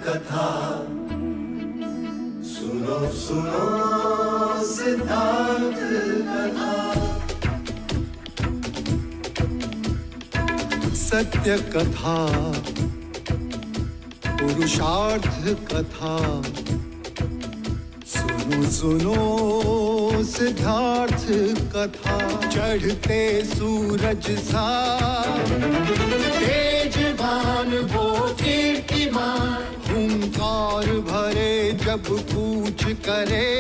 कथा सुनो सुनो सिद्धार्थ कथा। सत्य कथा पुरुषार्थ कथा सुनो सुनो सिद्धार्थ कथा। चढ़ते सूरज सा तेजवान वो कीर्तिमान, हुंकार भरे जब कूच करे,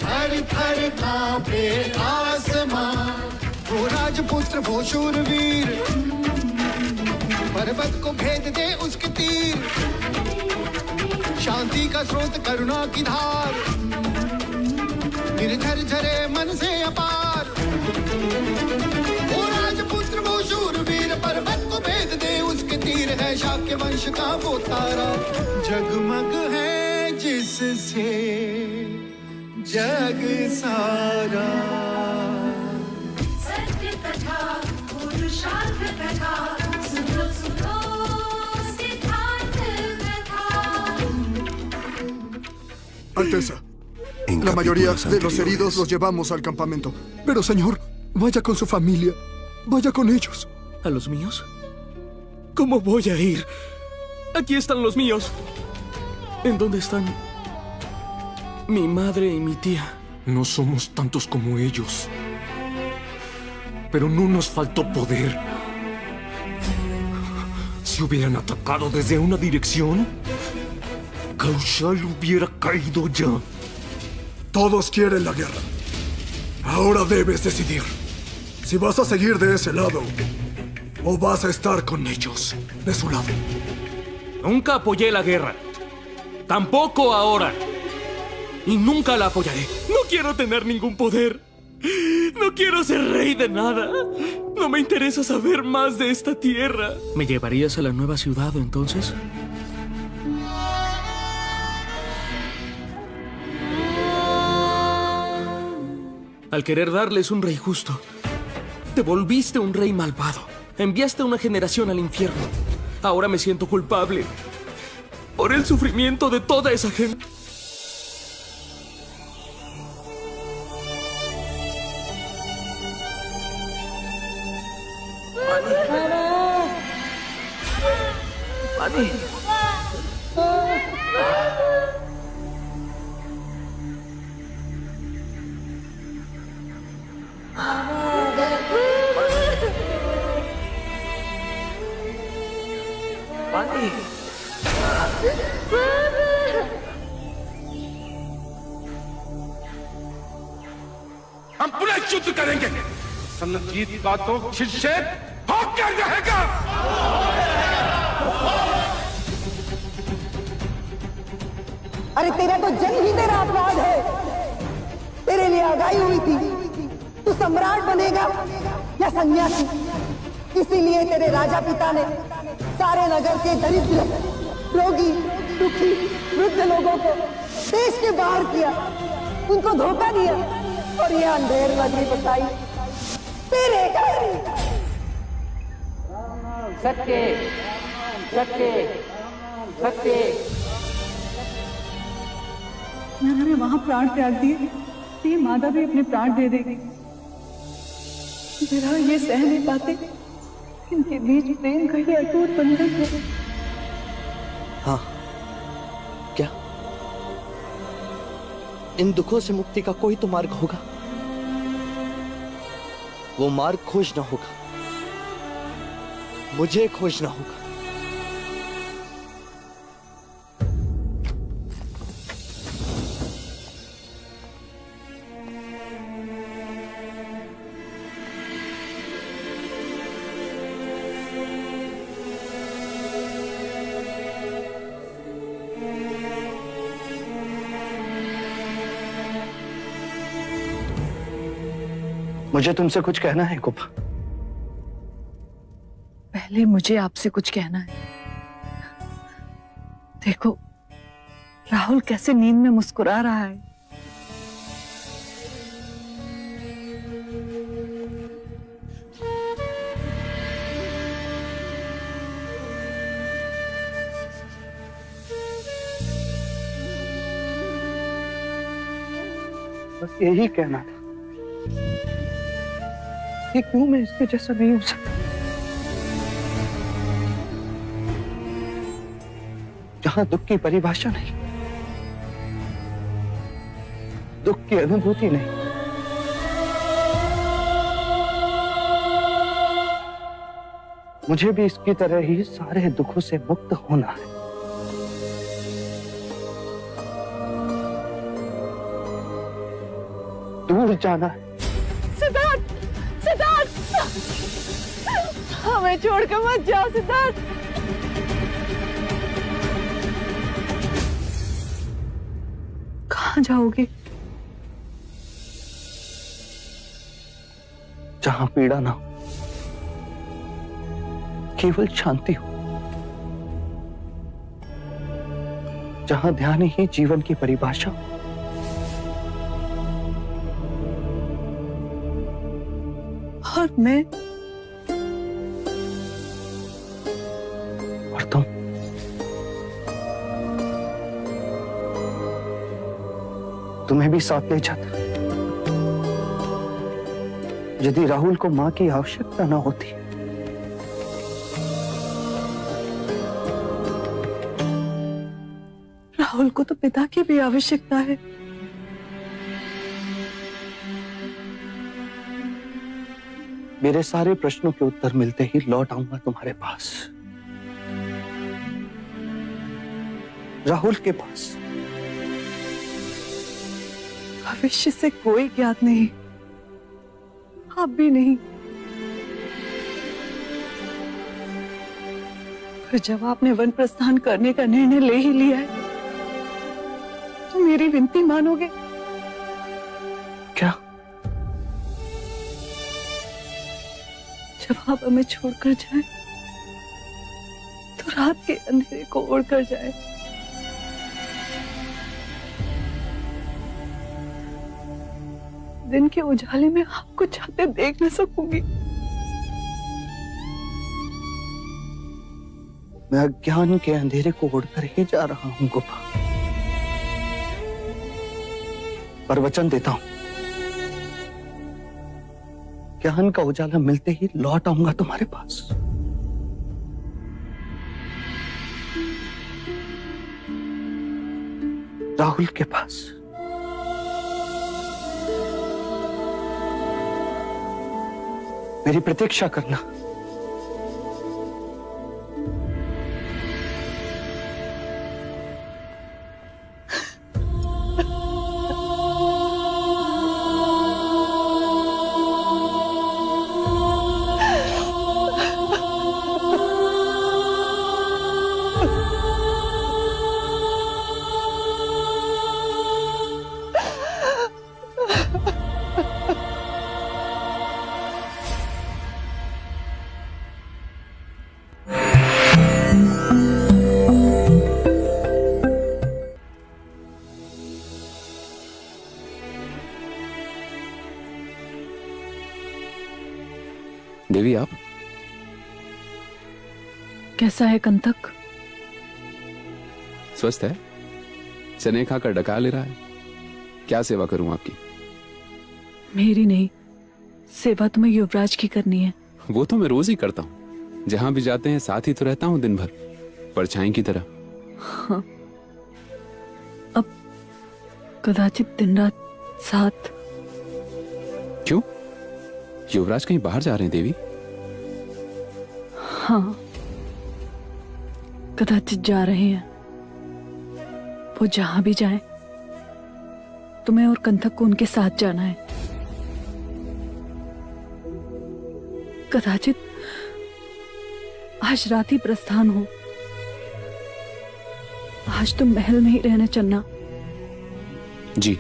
थर थर कांपे आसमान। वो राजपुत्र वो शूरवीर, पर्वत को भेद दे उसके तीर, शांति का स्रोत करुणा की धार, निर्झर झरे मन से अपार। वो राजपुत्र वो शूरवीर, पर्वत को भेद दे उसके तीर, है शाक्य वंश का वो तारा, जगमग है जिससे जग सारा। सत्य कथा पुरुषार्थ कथा सुनो सुनो सिद्धार्थ कथा। Alteza, la mayoría de los heridos los llevamos al campamento. Pero, señor, vaya con su familia. Vaya con ellos. ¿A los míos? ¿Cómo voy a ir? Aquí están los míos. ¿En dónde están mi madre y mi tía? No somos tantos como ellos. Pero no nos faltó poder. Si hubieran atacado desde una dirección, Kaushal hubiera caído ya. Todos quieren la guerra. Ahora debes decidir si vas a seguir de ese lado o vas a estar con ellos, de su lado. Nunca apoyé la guerra. Tampoco ahora. Y nunca la apoyaré. No quiero tener ningún poder. No quiero ser rey de nada. No me interesa saber más de esta tierra. ¿Me llevarías a la nueva ciudad entonces? Al querer darles un rey justo, te volviste un rey malvado. Enviaste a una generación al infierno. Ahora me siento culpable por el sufrimiento de toda esa gente. Mami. हम पुनः युद्ध करेंगे। संगीत का तो शिष्य होकर रहेगा। अरे तेरा तो जन्म ही तेरा अपराध है। तेरे लिए आगाही हुई थी तू सम्राट बनेगा या सन्यासी। इसीलिए तेरे राजा पिता ने सारे नगर के दरिद्र, रोगी, दुखी, वृद्ध लोगों को देश के बाहर किया, उनको धोखा दिया और ये अंधेर नगरी बसाई तेरे घर। सत्य सत्य सत्य। मैंने वहां प्राण त्याग दिए, ये माता भी अपने प्राण दे देगी। जरा ये सह नहीं पाते, इनके बीच प्रेम का ये अटूट बंधन है। हाँ, क्या इन दुखों से मुक्ति का कोई तो मार्ग होगा? वो मार्ग खोजना होगा, मुझे खोजना होगा। मुझे तुमसे कुछ कहना है कुपा। पहले मुझे आपसे कुछ कहना है। देखो राहुल कैसे नींद में मुस्कुरा रहा है। बस यही कहना था कि क्यों मैं इसके जैसा नहीं हो सकता, जहां दुख की परिभाषा नहीं, दुख की अनुभूति नहीं। मुझे भी इसकी तरह ही सारे दुखों से मुक्त होना है। दूर जाना है। सिद्धार्थ, सिद्धार्थ, हमें छोड़कर मत जाओ सिद्धार्थ। कहाँ जाओगे? जहां पीड़ा ना हो, केवल शांति हो, जहां ध्यान ही जीवन की परिभाषा हो। और मैं और तुम तुम्हें भी साथ ले जाता यदि राहुल को मां की आवश्यकता ना होती। राहुल को तो पिता की भी आवश्यकता है। मेरे सारे प्रश्नों के उत्तर मिलते ही लौट आऊंगा तुम्हारे पास, राहुल के पास। भविष्य से कोई ज्ञात नहीं, आप भी नहीं। पर जब आपने वन प्रस्थान करने का निर्णय ले ही लिया है, तो मेरी विनती मानोगे? क्या? जब आप हमें छोड़कर जाएं, तो रात के अंधेरे को ओढ़कर जाएं। दिन के उजाले में आपको जाते देख न सकूंगी। मैं अज्ञान के अंधेरे को उड़कर ही जा रहा हूं गोपा, पर वचन देता हूं, ज्ञान का उजाला मिलते ही लौट आऊंगा तुम्हारे पास। राहुल के पास। मेरी प्रतीक्षा करना। देवी, आप कैसा है कंतक? स्वस्थ है? चने खाकर डका ले रहा है। क्या सेवा करूं आपकी? मेरी नहीं, सेवा तुम्हें युवराज की करनी है। वो तो मैं रोज ही करता हूं, जहां भी जाते हैं साथ ही तो रहता हूं दिन भर, परछाई की तरह। हाँ, अब कदाचित दिन रात साथ। क्यों? युवराज कहीं बाहर जा रहे हैं देवी? हाँ, कदाचित जा रहे हैं। वो जहां भी जाएं, तुम्हें और कंथक को उनके साथ जाना है। कदाचित आज रात ही प्रस्थान हो। आज तुम महल में ही रहना चलना। जी।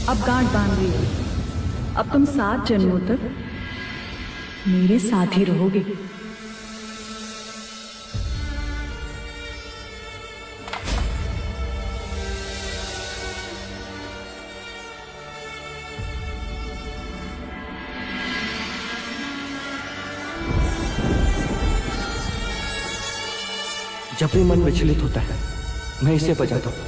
अब गांठ बांध रही हो। अब तुम 7 जन्मों तक मेरे साथ ही रहोगे। जब भी मन विचलित होता है मैं इसे बजाता हूं।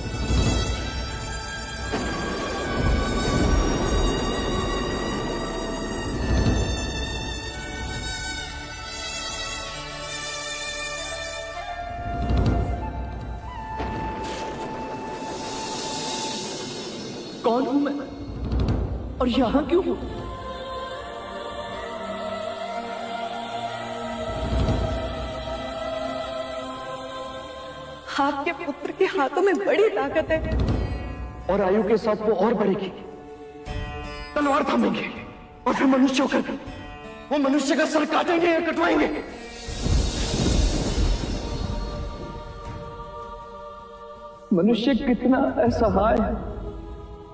कौन हूं मैं और यहां क्यों हूं? आपके पुत्र के हाथों में बड़ी ताकत है और आयु के साथ वो और बढ़ेगी। तलवार थामेंगे और फिर मनुष्य होकर वो मनुष्य का सर काटेंगे या कटवाएंगे। मनुष्य कितना असहाय है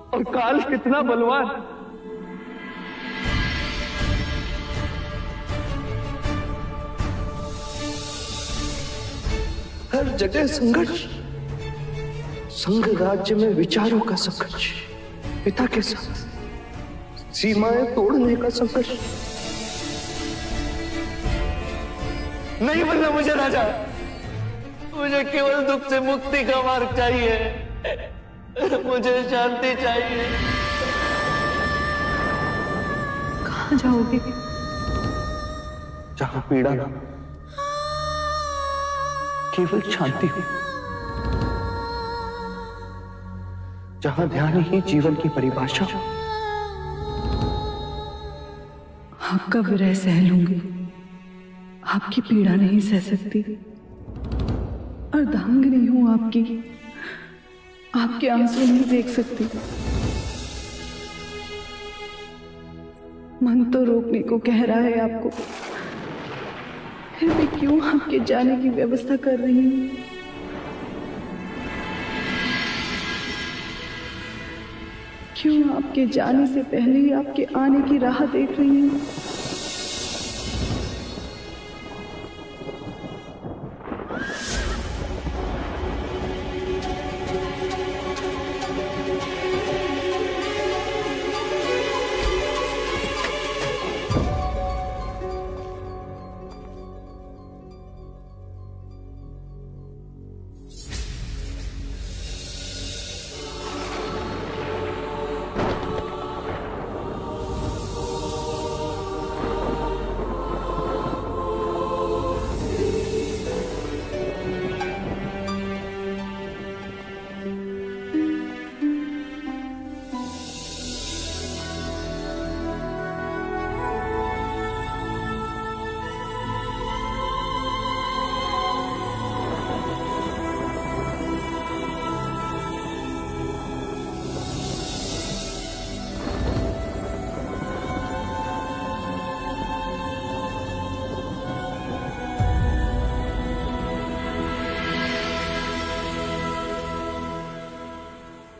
और काल कितना बलवान। हर जगह संघर्ष, संघ राज्य में विचारों का संघर्ष, पिता के साथ सीमाएं तोड़ने का संघर्ष। नहीं बनना मुझे राजा, मुझे केवल दुख से मुक्ति का मार्ग चाहिए। मुझे शांति चाहिए। कहां जाओगे? जहां पीड़ा ना, केवल शांति हो, जहां ध्यान ही जीवन की परिभाषा हो। आपका विरह सह लूंगी, आपकी पीड़ा नहीं सह सकती। अर्धांगिनी हूं आपकी, आपके आंसू नहीं देख सकती। मन तो रोकने को कह रहा है आपको, फिर भी क्यों आपके जाने की व्यवस्था कर रही हूं? क्यों आपके जाने से पहले ही आपके आने की राह देख रही हूं?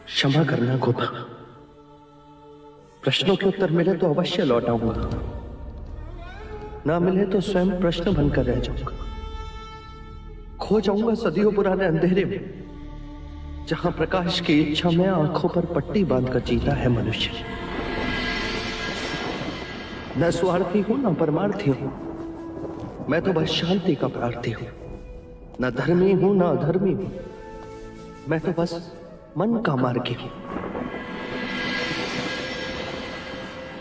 क्षमा करना गोपा, प्रश्नों के उत्तर मिले तो अवश्य लौट आऊंगा, ना मिले तो स्वयं प्रश्न बनकर रह जाऊंगा। खो जाऊंगा सदियों पुराने अंधेरे में, जहां प्रकाश की इच्छा में आंखों पर पट्टी बांधकर जीता है मनुष्य। न स्वार्थी हूं न परमार्थी हूं, मैं तो बस शांति का प्रार्थी हूं। न धर्मी हूं न अधर्मी हूं, मैं तो बस मन का मार्गी हूं।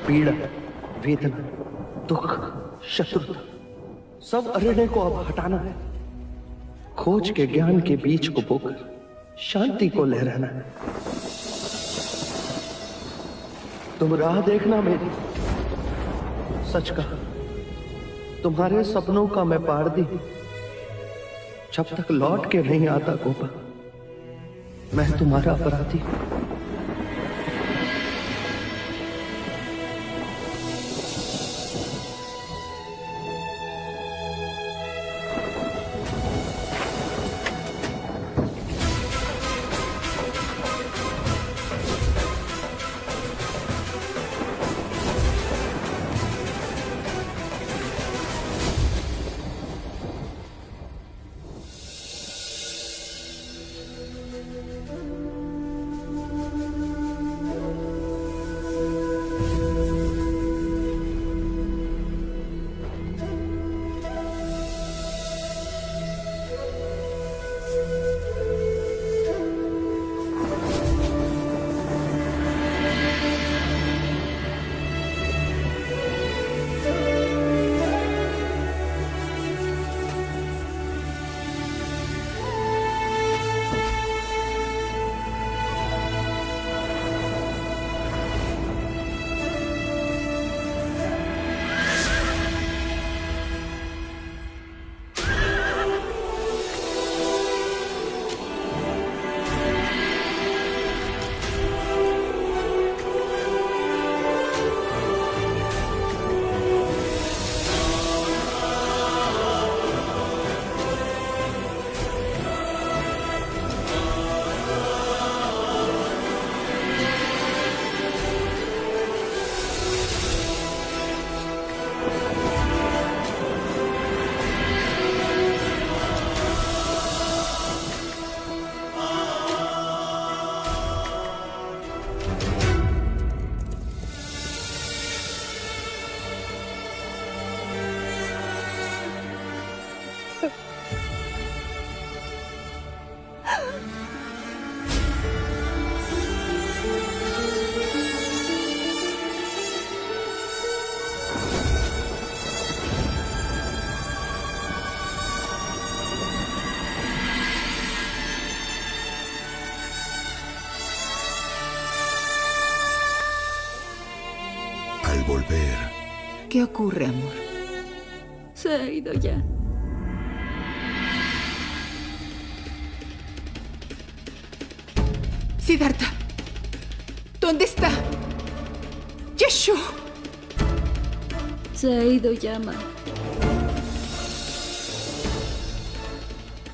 पीड़ा, वेदना, दुख, शत्रुता सब अरण्य को अब हटाना है। खोज के ज्ञान के बीज को बोकर शांति को लहराना है। तुम राह देखना मेरी, सच कहा तुम्हारे सपनों का मैं पारदी, जब तक लौट के नहीं आता गोपा मैं तुम्हारा अपराधी। Al volver, ¿Qué ocurre, amor? Se ha ido ya. Siddhartha, ¿dónde está? Yashu. Se ha ido ya, ma.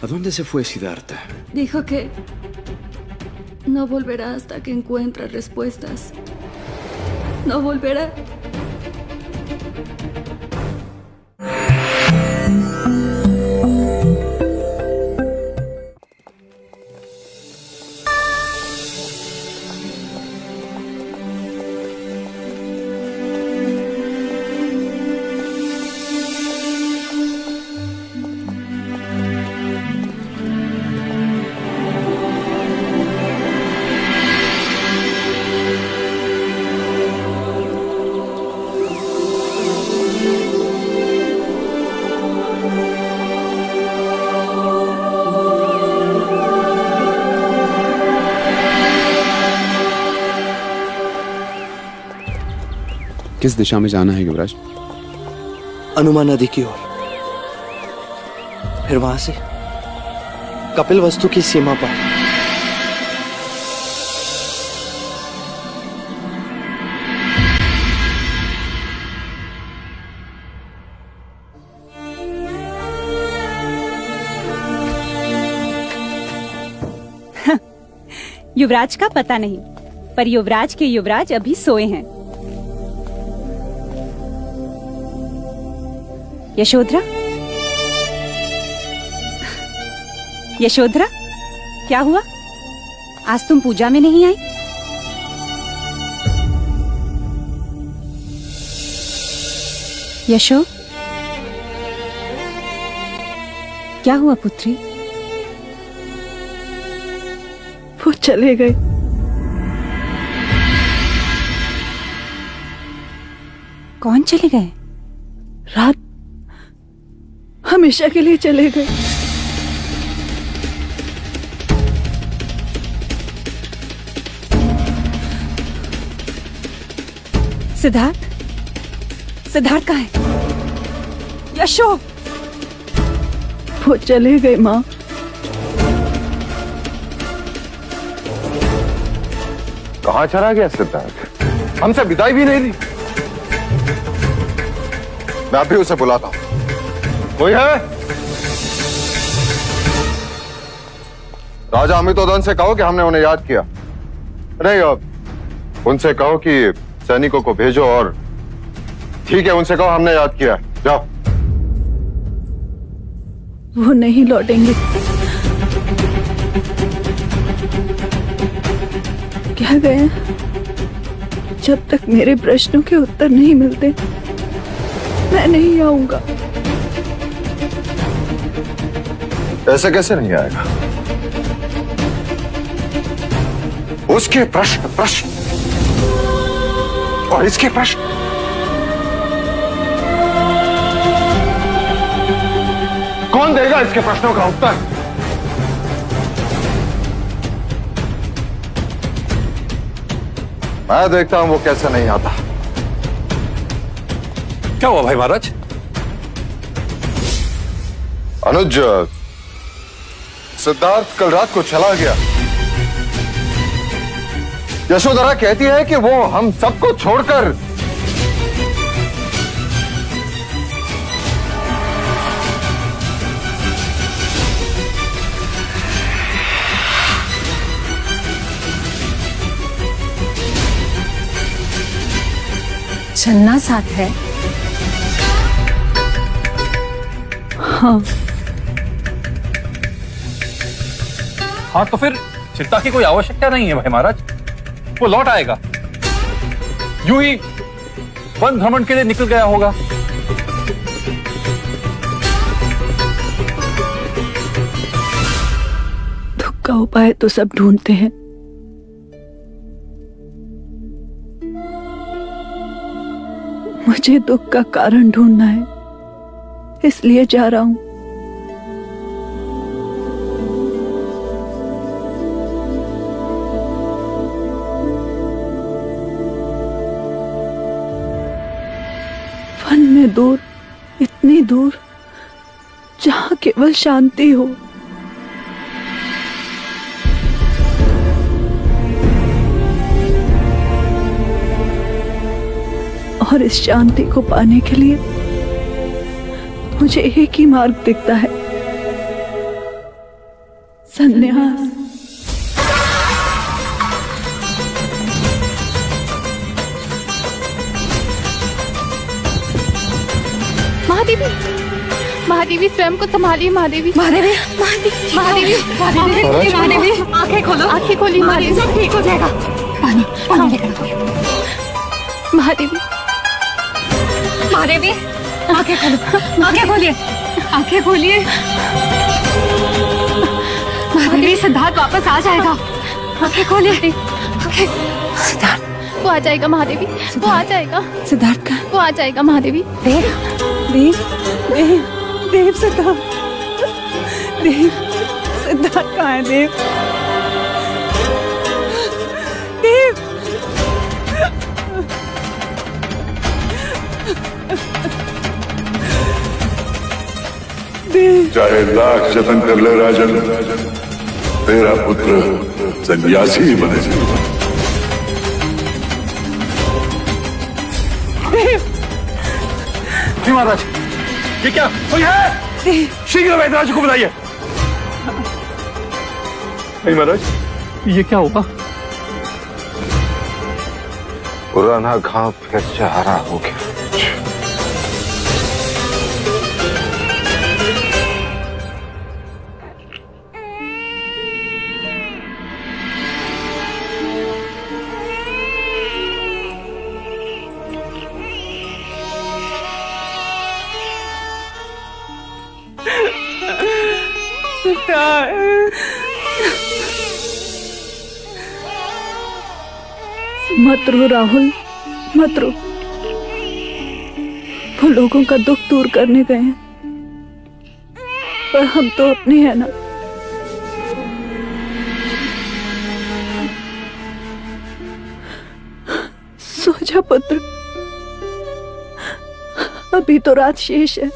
¿A dónde se fue Siddhartha? Dijo que no volverá hasta que encuentre respuestas. No volverá. किस दिशा में जाना है युवराज? अनुमा नदी की ओर, फिर वहां से कपिल वस्तु की सीमा पर। युवराज का पता नहीं, पर युवराज के युवराज अभी सोए हैं। यशोधरा, यशोधरा, क्या हुआ? आज तुम पूजा में नहीं आई? यशो, क्या हुआ पुत्री? वो चले गए। कौन चले गए? रात हमेशा के लिए चले गए। सिद्धार्थ, सिद्धार्थ कहाँ है? यशो, वो चले गए माँ। कहाँ चला गया सिद्धार्थ? हमसे विदाई भी नहीं दी। मैं अभी उसे बुलाता हूं। कोई है? राजा अमितोदन से कहो कि हमने उन्हें याद किया। नहीं, अब उनसे कहो कि सैनिकों को भेजो और ठीक है, उनसे कहो हमने याद किया। जाओ। वो नहीं लौटेंगे। क्या गए? जब तक मेरे प्रश्नों के उत्तर नहीं मिलते मैं नहीं आऊंगा। ऐसे कैसे नहीं आएगा? उसके प्रश्न और इसके प्रश्न। कौन देगा इसके प्रश्नों का उत्तर? मैं देखता हूं वो कैसे नहीं आता। क्या हुआ भाई महाराज? अनुज, सिद्धार्थ कल रात को चला गया। यशोधरा कहती है कि वो हम सबको छोड़कर चलना साथ है। हाँ। हाँ तो फिर चिंता की कोई आवश्यकता नहीं है भाई महाराज, वो लौट आएगा। यूं ही वन भ्रमण के लिए निकल गया होगा। का उपाय तो सब ढूंढते हैं, मुझे दुख का कारण ढूंढना है, इसलिए जा रहा हूं। वन में दूर, इतनी दूर, जहां केवल शांति हो। और इस शांति को पाने के लिए मुझे एक ही मार्ग दिखता है, संन्यास। महादेवी, महादेवी स्वयं को संभालिए। महादेवी, महादेवी, महादेवी, महादेवी, महादेवी, आंखें खोलो, आंखें खोलिए महादेवी, सब ठीक हो जाएगा। पानी, पानी लेकर आओ। महादेवी, महादेवी, आंखें खोलो, आंखें खोलिए, आंखें खोलिए। महादेवी, सिद्धार्थ वापस आ जाएगा। आंखें खोलिए। सिद्धार्थ, वो आ जाएगा महादेवी, वो आ जाएगा। सिद्धार्थ का, वो आ जाएगा महादेवी। देव, देव, देव, देव, सिद्धार्थ, देव, सिद्धार्थ कहाँ है? देव, देव, चाहे लाख जतन कर ले राजन, तेरा पुत्र सन्यासी ही बने। जी महाराज, ये क्या? कोई है? शीघ्र वैद्यराज को बुलाइए। नहीं महाराज, ये क्या हुआ? पुराना घाव फिर से हरा हो गया। मत रो राहुल, मत रो। वो लोगों का दुख दूर करने गए हैं, पर हम तो अपने हैं ना। सो जा पुत्र, अभी तो रात शेष है।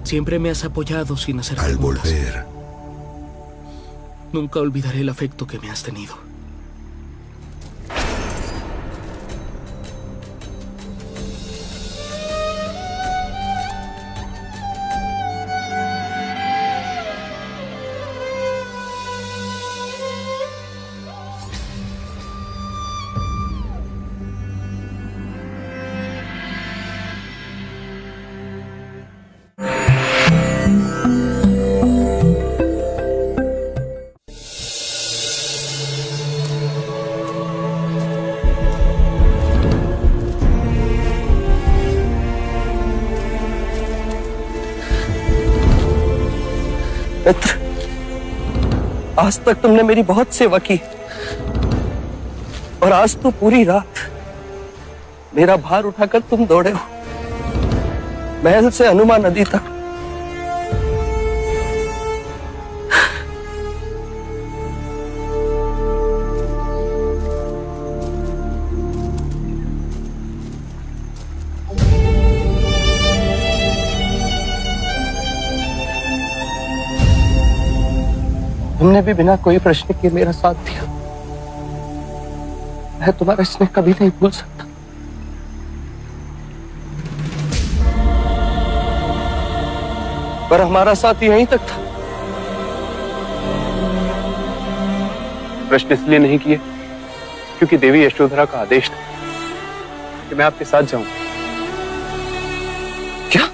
Siempre me has apoyado sin hacer Al preguntas. volver, Nunca olvidaré el afecto que me has tenido. मित्र, आज तक तुमने मेरी बहुत सेवा की और आज तो पूरी रात मेरा भार उठाकर तुम दौड़े हो महल से हनुमान नदी तक। तुमने भी बिना कोई प्रश्न किए मेरा साथ दिया। मैं तुम्हारा स्नेह कभी नहीं भूल सकता। पर हमारा साथ यहीं तक था। प्रश्न इसलिए नहीं किए क्योंकि देवी यशोधरा का आदेश था कि मैं आपके साथ जाऊं। क्या?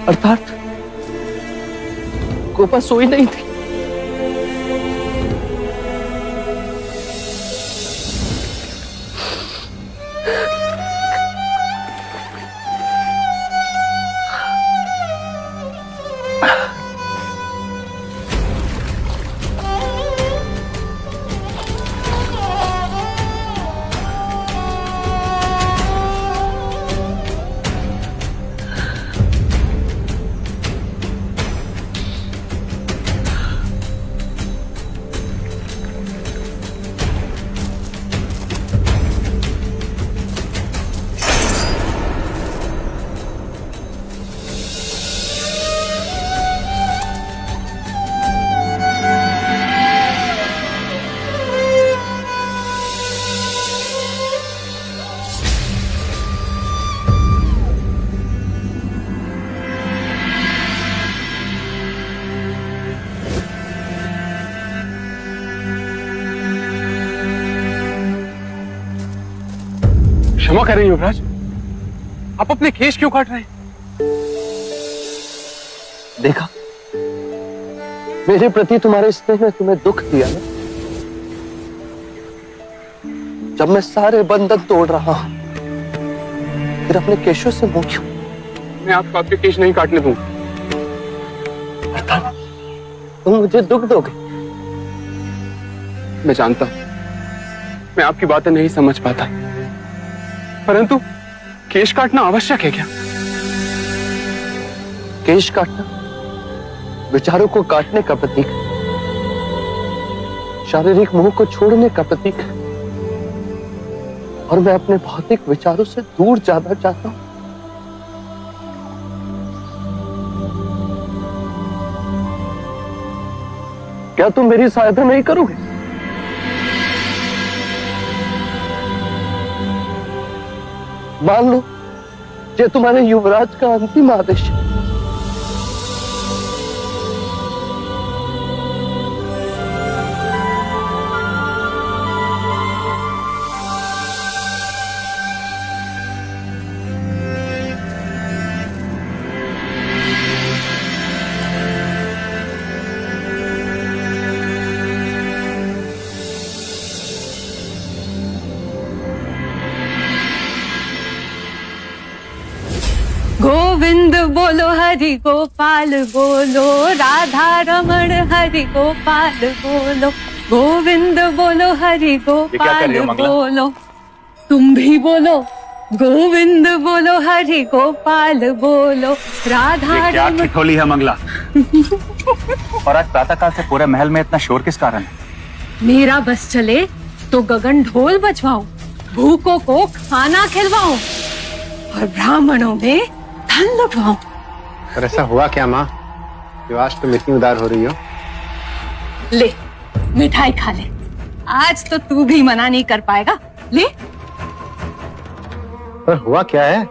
अर्थात गोपा सोई नहीं थी। क्षमा करें युवराज, आप अपने केश क्यों काट रहे हैं? देखा, मेरे प्रति तुम्हारे स्नेह ने तुम्हें दुख दिया ना। जब मैं सारे बंधन तोड़ रहा हूं, फिर अपने केशों से मुंह क्यों? मैं आपको आपके केश नहीं काटने दूंगा। तुम मुझे दुख दोगे। मैं जानता हूं, मैं आपकी बातें नहीं समझ पाता, परंतु केश काटना आवश्यक है क्या? केश काटना विचारों को काटने का प्रतीक है, शारीरिक मोह को छोड़ने का प्रतीक है, और मैं अपने भौतिक विचारों से दूर जाना चाहता हूं। क्या तुम मेरी सहायता नहीं करोगे? मान लो ये तुम्हारे युवराज का अंतिम आदेश है। गोविंद बोलो हरि गोपाल बोलो, राधा रमण हरि गोपाल बोलो, गोविंद बोलो हरि गोपाल बोलो। तुम भी बोलो, गोविंद बोलो हरि गोपाल बोलो, राधा क्या रमण। ठिठोली है मंगला। और आज प्रातःकाल से पूरे महल में इतना शोर किस कारण है? मेरा बस चले तो गगन ढोल बजवाऊं, भूखों को खाना खिलवाऊं और ब्राह्मणों में धन लुटवाऊं। पर ऐसा हुआ क्या माँ, जो आज तुम इतनी उदार हो रही हो? ले मिठाई खा ले, आज तो तू भी मना नहीं कर पाएगा। ले। पर हुआ क्या है?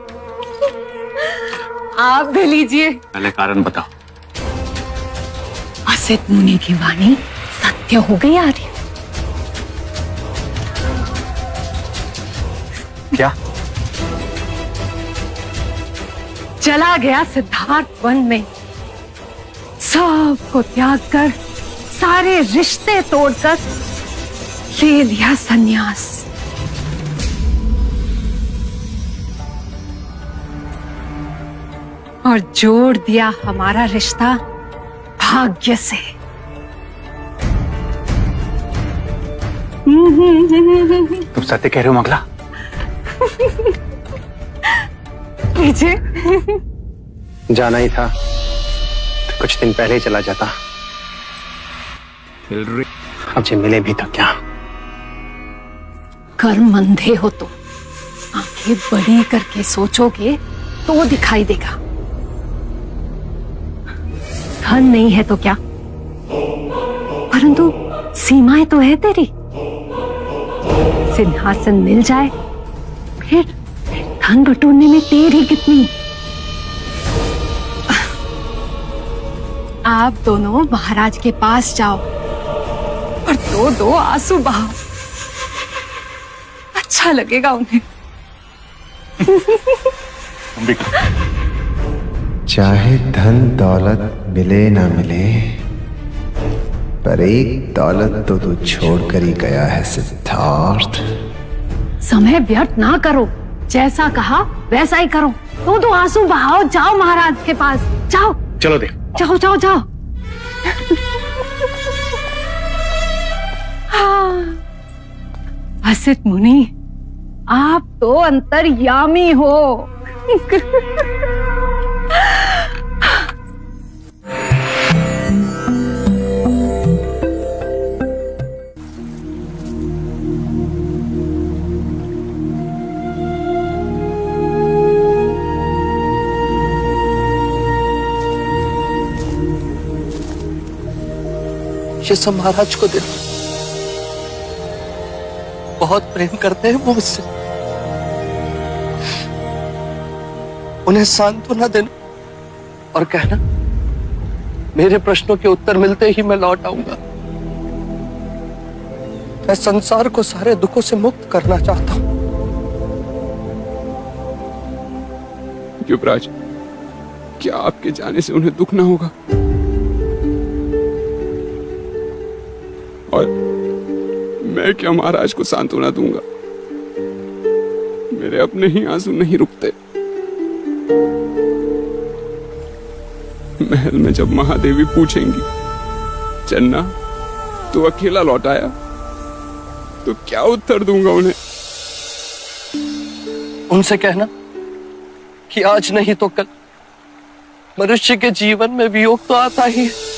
आप भी लीजिए। पहले कारण बताओ। असित मुनि की वाणी सत्य हो गई आर्य। क्या? चला गया सिद्धार्थ वन में, सब को त्याग कर, सारे रिश्ते तोड़कर ले लिया संन्यास। और जोड़ दिया हमारा रिश्ता भाग्य से। तुम सत्य कह रहे हो मंगला? जाना ही था तो कुछ दिन पहले ही चला जाता। अब जे मिले भी तो क्या। कर्म अंधे हो तो आंखें बड़ी करके सोचोगे तो दिखाई देगा। धन नहीं है तो क्या, परंतु सीमाएं तो है तेरी। सिंहासन मिल जाए फिर धन बटोरने में देर ही कितनी। आप दोनों महाराज के पास जाओ और दो दो आंसू बहाओ, अच्छा लगेगा उन्हें। चाहे धन दौलत मिले ना मिले, पर एक दौलत तो तू छोड़कर ही गया है सिद्धार्थ। समय व्यर्थ ना करो, जैसा कहा वैसा ही करो। दो दो आंसू बहाओ, जाओ महाराज के पास जाओ। चलो देख। जाओ जाओ जाओ। हाँ, वसित मुनि, आप तो अंतर्यामी हो। ये सब महाराज को देना। बहुत प्रेम करते हैं वो मुझसे। उन्हें सांत्वना देना और कहना मेरे प्रश्नों के उत्तर मिलते ही मैं लौट आऊंगा। मैं संसार को सारे दुखों से मुक्त करना चाहता हूं। युवराज, क्या आपके जाने से उन्हें दुख ना होगा? और मैं क्या महाराज को सांत्वना दूंगा? मेरे अपने ही आंसू नहीं रुकते। महल में जब महादेवी पूछेंगी, चन्ना तू अकेला लौट आया, तो क्या उत्तर दूंगा उन्हें? उनसे कहना कि आज नहीं तो कल मनुष्य के जीवन में वियोग तो आता ही है।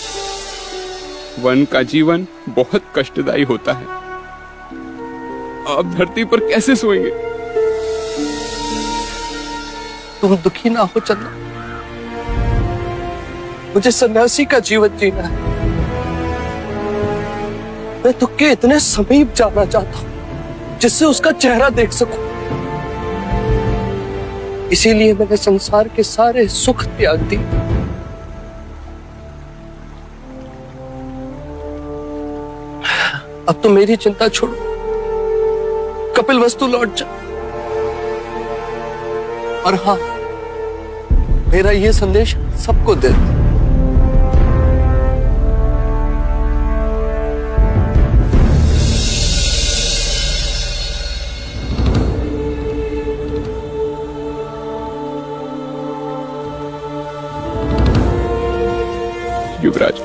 वन का जीवन बहुत कष्टदायी होता है। आप धरती पर कैसे सोएंगे? तुम दुखी ना हो चन्ना, मुझे सन्यासी का जीवन जीना है। मैं दुख के इतने समीप जाना चाहता हूं जिससे उसका चेहरा देख सकूं। इसीलिए मैंने संसार के सारे सुख त्याग दिए। अब तो मेरी चिंता छोड़ो, कपिलवस्तु लौट जा। और हाँ, मेरा ये संदेश सबको दे दो। युवराज,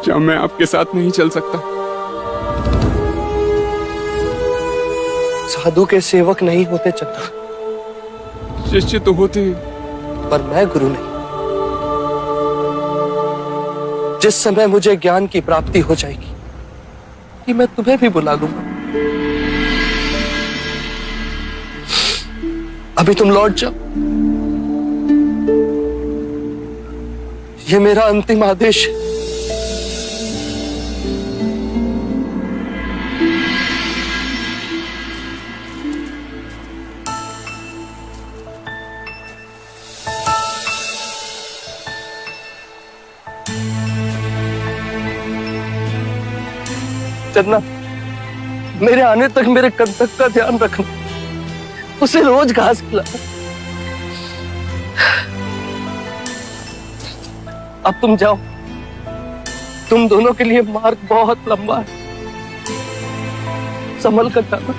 क्या मैं आपके साथ नहीं चल सकता? साधु के सेवक नहीं होते चन्ना। शिष्य तो होते हैं, पर मैं गुरु नहीं। जिस समय मुझे ज्ञान की प्राप्ति हो जाएगी कि मैं तुम्हें भी बुला लूंगा। अभी तुम लौट जाओ, ये मेरा अंतिम आदेश है। चन्ना, मेरे आने तक मेरे कंटक का ध्यान रखना, उसे रोज घास खिलाना। अब तुम जाओ, तुम दोनों के लिए मार्ग बहुत लंबा है, संभल कर जाना।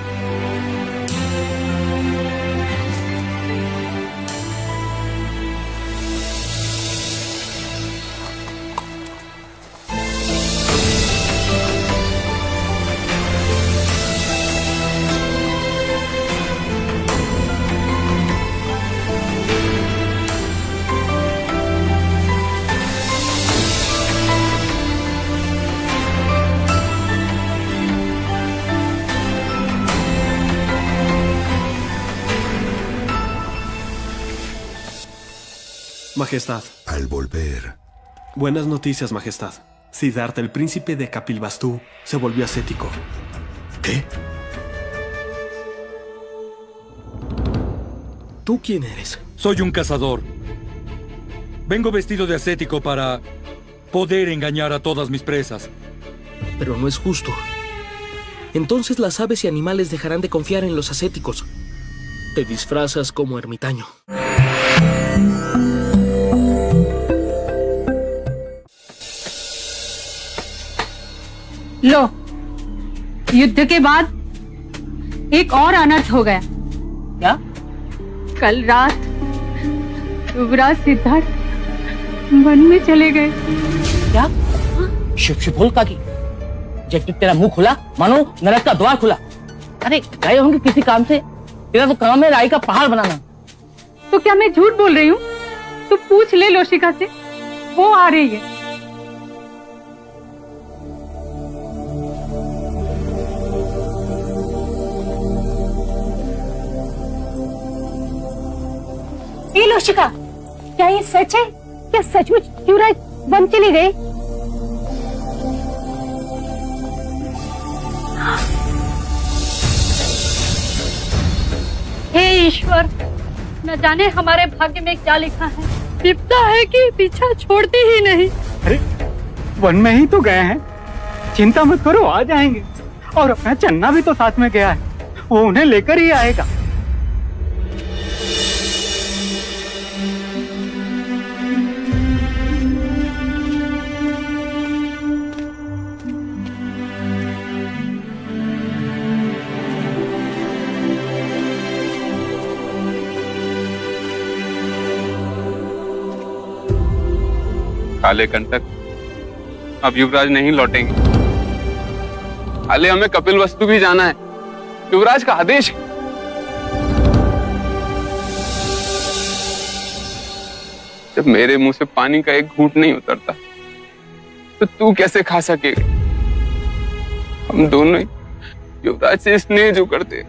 Majestad. Al volver. Buenas noticias, Majestad. Siddhartha, el príncipe de Kapilvastu, se volvió ascético. ¿Qué? ¿Tú quién eres? Soy un cazador. Vengo vestido de ascético para poder engañar a todas mis presas. Pero no es justo. Entonces las aves y animales dejarán de confiar en los ascéticos. Te disfrazas como ermitaño. लो, युद्ध के बाद एक और अनर्थ हो गया। क्या? कल रात युवराज सिद्धार्थ वन में चले गए। क्या? शिव बोल काकी, जब तेरा मुंह खुला मानो नरक का द्वार खुला। अरे गए होंगे किसी काम से, तेरा तो काम है राई का पहाड़ बनाना। तो क्या मैं झूठ बोल रही हूँ? तो पूछ ले लोशिका से, वो आ रही है। ए लोशिका, क्या ये सच है? क्या सचमुच युवराज वन चली गए? हे ईश्वर, न जाने हमारे भाग्य में क्या लिखा है। विपदा है कि पीछा छोड़ते ही नहीं। अरे वन में ही तो गए हैं, चिंता मत करो, आ जाएंगे। और अपना चन्ना भी तो साथ में गया है, वो उन्हें लेकर ही आएगा। काले कंटक, अब युवराज नहीं लौटेंगे। काले, हमें कपिलवस्तु भी जाना है, युवराज का आदेश है। जब मेरे मुंह से पानी का एक घूंट नहीं उतरता तो तू कैसे खा सकेगा? हम दोनों ही युवराज से स्नेह जो करते।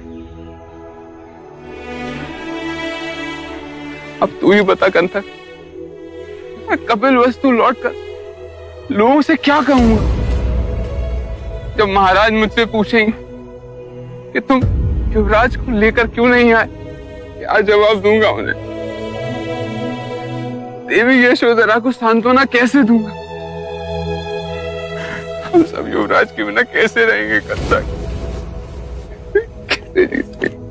अब तू ही बता कंटक, कपिलवस्तु लौटकर लोगों से क्या कहूंगा? जब महाराज मुझसे पूछेंगे कि तुम युवराज को लेकर क्यों नहीं आए, क्या जवाब दूंगा उन्हें? देवी यशोधरा को सांत्वना कैसे दूंगा? हम सब युवराज के बिना कैसे रहेंगे कंटक? कैसे जीते?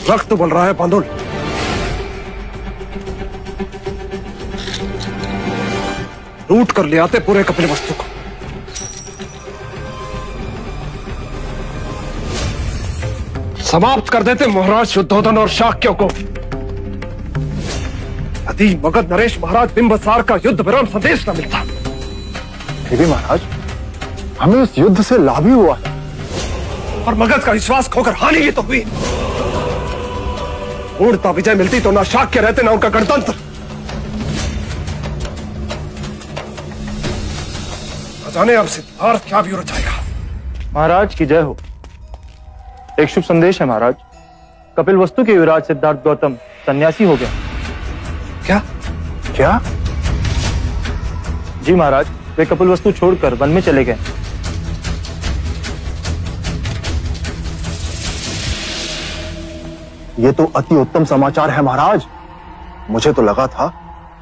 रक्त बोल रहा है पांडुल। लूट कर ले आते पूरे कपिलवस्तु को। समाप्त कर देते महाराज शुद्धोधन और शाक्य को। यदि मगध नरेश महाराज बिंबसार का युद्ध विराम संदेश न मिलता। फिर भी महाराज, हमें इस युद्ध से लाभ ही हुआ है। और मगध का विश्वास खोकर हानि ही तो हुई। पूर्णता विजय मिलती तो ना शाक्य रहते ना उनका गणतंत्र। जाने अब सिद्धार्थ क्या व्यू रचाएगा। महाराज की जय हो। एक शुभ संदेश है महाराज। कपिलवस्तु के युवराज सिद्धार्थ गौतम सन्यासी हो गया। क्या? क्या? जी महाराज, वे कपिलवस्तु छोड़कर वन में चले गए। ये तो अति उत्तम समाचार है महाराज। मुझे तो लगा था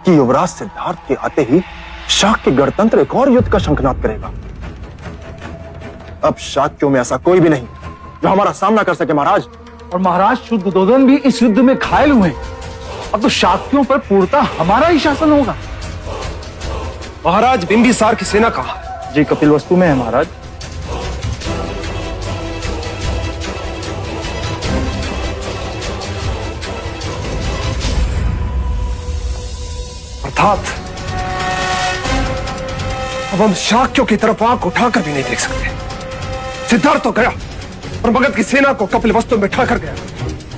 कि युवराज सिद्धार्थ के आते ही शाक्य गणतंत्र एक और युद्ध का शंखनाद करेगा। अब शाक्यों में ऐसा कोई भी नहीं जो हमारा सामना कर सके महाराज। और महाराज शुद्धोधन भी इस युद्ध में घायल हुए। अब तो शाक्यों पर पूर्णतः हमारा ही शासन होगा। महाराज बिंबिसार की सेना कहाँ? जी कपिलवस्तु में है महाराज। अर्थात अब हम शाक्यों की तरफ आंख उठाकर भी नहीं देख सकते। सिद्धार्थ तो गया और मगध की सेना को कपिलवस्तु में बैठा कर गया।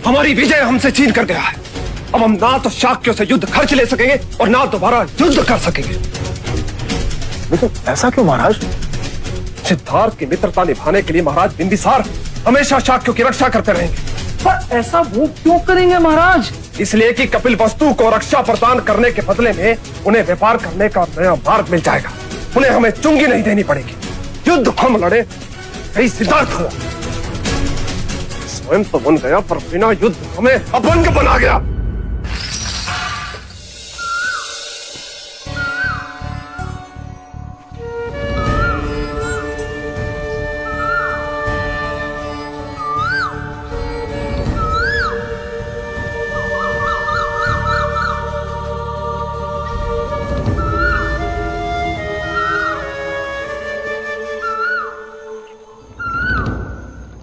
हमारी विजय हमसे छीन कर गया है। अब हम ना तो शाक्यों से युद्ध खर्च ले सकेंगे और ना दोबारा युद्ध कर सकेंगे। लेकिन ऐसा क्यों महाराज? सिद्धार्थ की मित्रता निभाने के लिए महाराज बिंबिसार हमेशा शाक्यों की रक्षा करते रहेंगे। पर ऐसा वो क्यों करेंगे महाराज? इसलिए कि कपिलवस्तु को रक्षा प्रदान करने के बदले में उन्हें व्यापार करने का नया मार्ग मिल जाएगा। उन्हें हमें चुंगी नहीं देनी पड़ेगी। युद्ध हम लड़े, यही सिद्धार्थ हुआ। स्वयं तो बन गया पर बिना युद्ध हमें अभंग बना गया।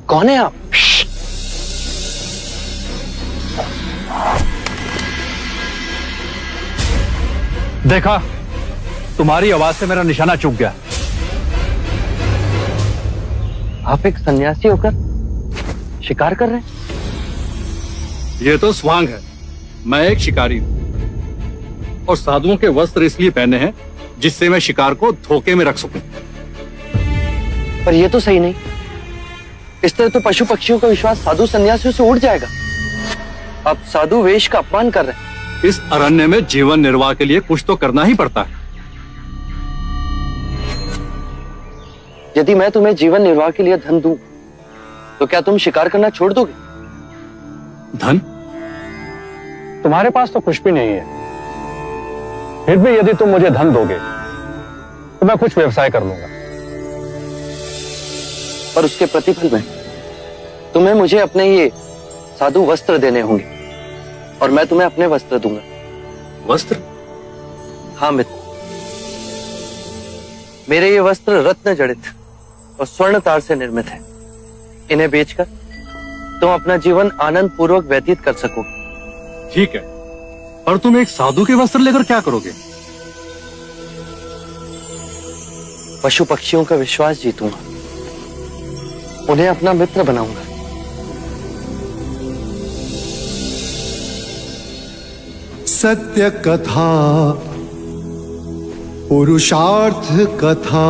कौन है आप? देखा, तुम्हारी आवाज से मेरा निशाना चूक गया। आप एक सन्यासी होकर शिकार कर रहे हैं? ये तो स्वांग है, मैं एक शिकारी हूं और साधुओं के वस्त्र इसलिए पहने हैं जिससे मैं शिकार को धोखे में रख सकूं। पर ये तो सही नहीं। इस तरह तो पशु पक्षियों का विश्वास साधु सन्यासियों से उड़ जाएगा। आप साधु वेश का अपमान कर रहे हैं। इस अरण्य में जीवन निर्वाह के लिए कुछ तो करना ही पड़ता है। यदि मैं तुम्हें जीवन निर्वाह के लिए धन दूं, तो क्या तुम शिकार करना छोड़ दोगे? धन? तुम्हारे पास तो कुछ भी नहीं है। फिर भी यदि तुम मुझे धन दोगे तो मैं कुछ व्यवसाय कर लूंगा। पर उसके प्रतिफल में तुम्हें मुझे अपने ये साधु वस्त्र देने होंगे और मैं तुम्हें अपने वस्त्र दूंगा। वस्त्र? हाँ मित्र, मेरे ये वस्त्र रत्न जड़ित और स्वर्ण तार से निर्मित है। इन्हें बेचकर तुम अपना जीवन आनंद पूर्वक व्यतीत कर सकोगे। ठीक है, पर तुम एक साधु के वस्त्र लेकर क्या करोगे? पशु पक्षियों का विश्वास जीतूंगा, उन्हें अपना मित्र बनाऊंगा। सत्य कथा, पुरुषार्थ कथा,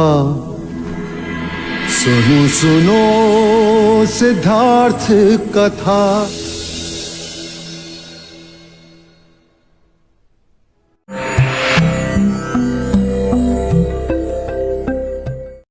सुनो सुनो सिद्धार्थ कथा।